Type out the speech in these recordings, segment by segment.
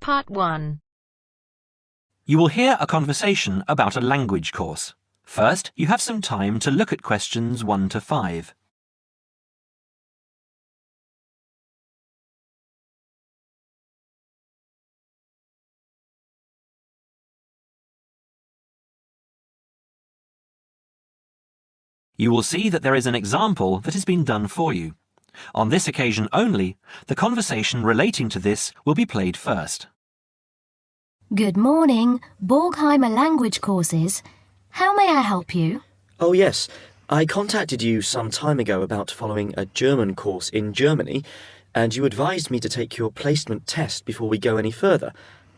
Part 1. You will hear a conversation about a language course. First, you have some time to look at questions 1 to 5. You will see that there is an example that has been done for you. On this occasion only, the conversation relating to this will be played first. Good morning, Borgheimer Language Courses. How may I help you? Oh yes, I contacted you some time ago about following a German course in Germany, and you advised me to take your placement test before we go any further.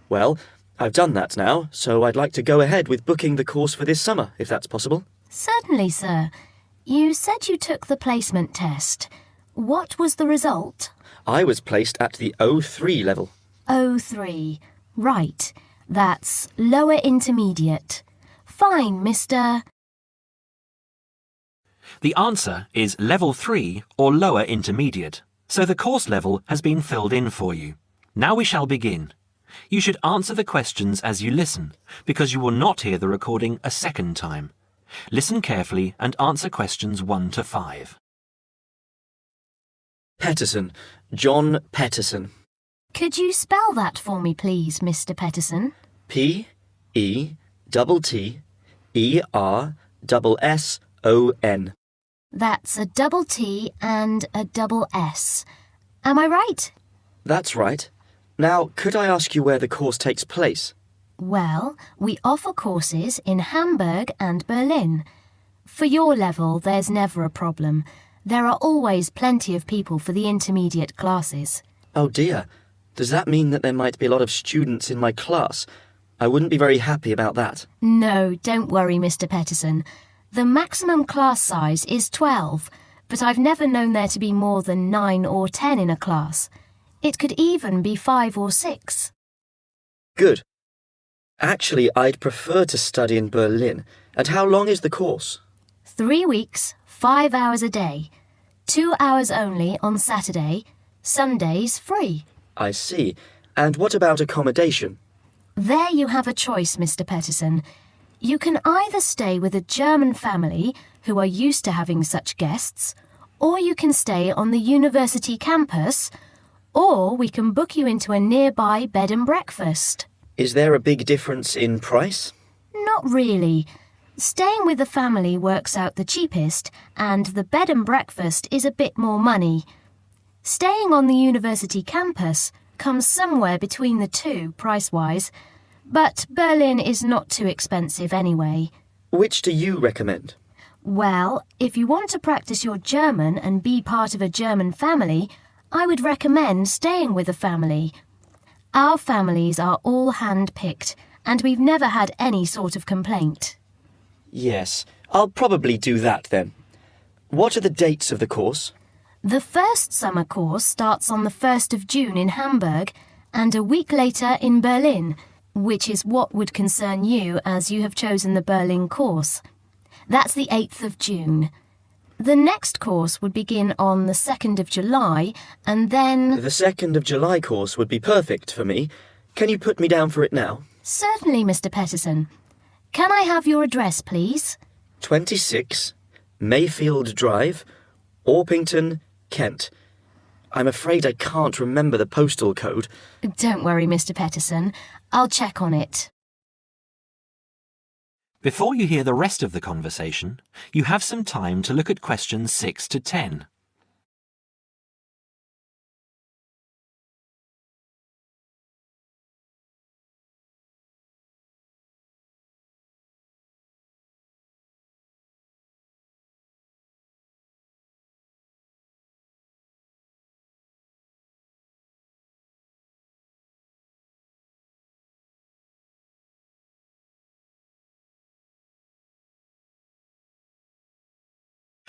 Well, I've done that now, so I'd like to go ahead with booking the course for this summer, if that's possible. Certainly, sir. You said you took the placement test. What was the result? I was placed at the O3 level. O3. Right. That's lower intermediate. Fine, Mr. The answer is level 3 or lower intermediate, so the course level has been filled in for you. Now we shall begin. You should answer the questions as you listen, because you will not hear the recording a second time. Listen carefully and answer questions 1 to 5. Petterson. John Petterson. Could you spell that for me, please, Mr. Petterson? P-E-T-T-E-R-S-S-O-N. That's a double T and a double S. Am I right? That's right. Now, could I ask you where the course takes place? Well, we offer courses in Hamburg and Berlin. For your level, there's never a problem. There are always plenty of people for the intermediate classes. Oh dear. Does that mean that there might be a lot of students in my class? I wouldn't be very happy about that. No, don't worry, Mr. Petterson. The maximum class size is 12, but I've never known there to be more than 9 or 10 in a class. It could even be 5 or 6. Good. Actually, I'd prefer to study in Berlin. And how long is the course? 3 weeks, 5 hours a day. 2 hours only on Saturday. Sundays free. I see. And what about accommodation? There you have a choice, Mr. Petterson. You can either stay with a German family who are used to having such guests, or you can stay on the university campus, or we can book you into a nearby bed and breakfast. Is there a big difference in price? Not really. Staying with the family works out the cheapest, and the bed and breakfast is a bit more money. Staying on the university campus comes somewhere between the two, price-wise, but Berlin is not too expensive anyway. Which do you recommend? Well, if you want to practice your German and be part of a German family, I would recommend staying with a family. Our families are all hand-picked, and we've never had any sort of complaint. Yes, I'll probably do that then. What are the dates of the course? The first summer course starts on the 1st of June in Hamburg and a week later in Berlin, which is what would concern you as you have chosen the Berlin course. That's the 8th of June. The next course would begin on the 2nd of July and then... The 2nd of July course would be perfect for me. Can you put me down for it now? Certainly, Mr. Petterson. Can I have your address, please? 26 Mayfield Drive, Orpington, Kent. I'm afraid I can't remember the postal code. Don't worry, Mr. Petterson. I'll check on it. Before you hear the rest of the conversation, you have some time to look at questions 6 to 10.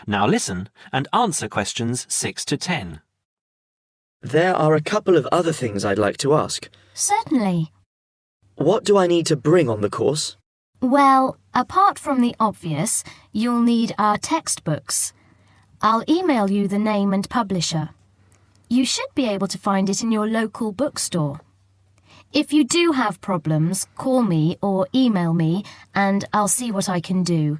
Now listen and answer questions 6 to 10. There are a couple of other things I'd like to ask. Certainly. What do I need to bring on the course? Well, apart from the obvious, you'll need our textbooks. I'll email you the name and publisher. You should be able to find it in your local bookstore. If you do have problems, call me or email me and I'll see what I can do.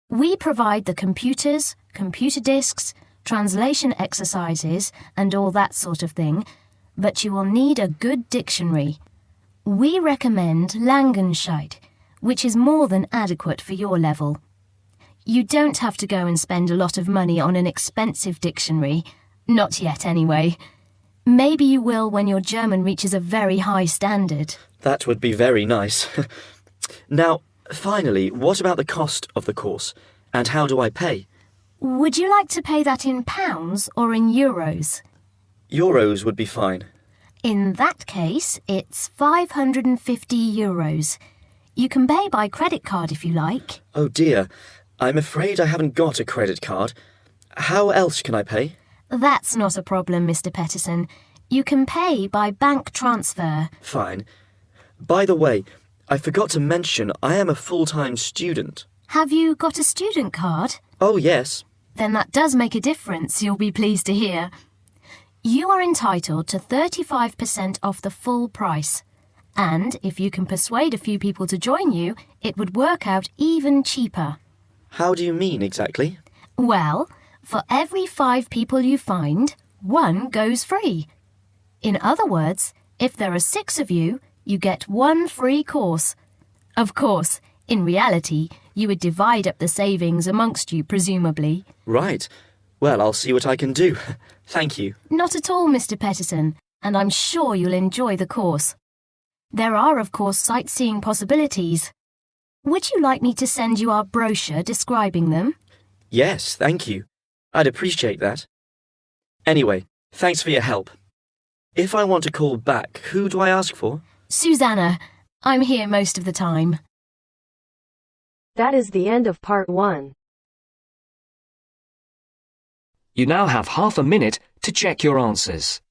We provide the computers, computer disks, translation exercises and all that sort of thing, but you will need a good dictionary. We recommend Langenscheidt, which is more than adequate for your level. You don't have to go and spend a lot of money on an expensive dictionary. Not yet, anyway. Maybe you will when your German reaches a very high standard. That would be very nice. Now, finally, what about the cost of the course? And how do I pay? Would you like to pay that in pounds or in euros? Euros would be fine. In that case, it's 550 euros. You can pay by credit card if you like. Oh dear, I'm afraid I haven't got a credit card. How else can I pay? That's not a problem, Mr. Peterson. You can pay by bank transfer. Fine. By the way, I forgot to mention I am a full-time student. Have you got a student card? Oh yes. Then that does make a difference, you'll be pleased to hear. You are entitled to 35% off the full price. And if you can persuade a few people to join you, it would work out even cheaper. How do you mean exactly? Well, for every 5 people you find, 1 goes free. In other words, if there are 6 of you, you get 1 free course. Of course, in reality, you would divide up the savings amongst you, presumably. Right. Well, I'll see what I can do. Thank you. Not at all, Mr. Peterson, and I'm sure you'll enjoy the course. There are, of course, sightseeing possibilities. Would you like me to send you our brochure describing them? Yes, thank you. I'd appreciate that. Anyway, thanks for your help. If I want to call back, who do I ask for? Susanna. I'm here most of the time. That is the end of part 1. You now have half a minute to check your answers.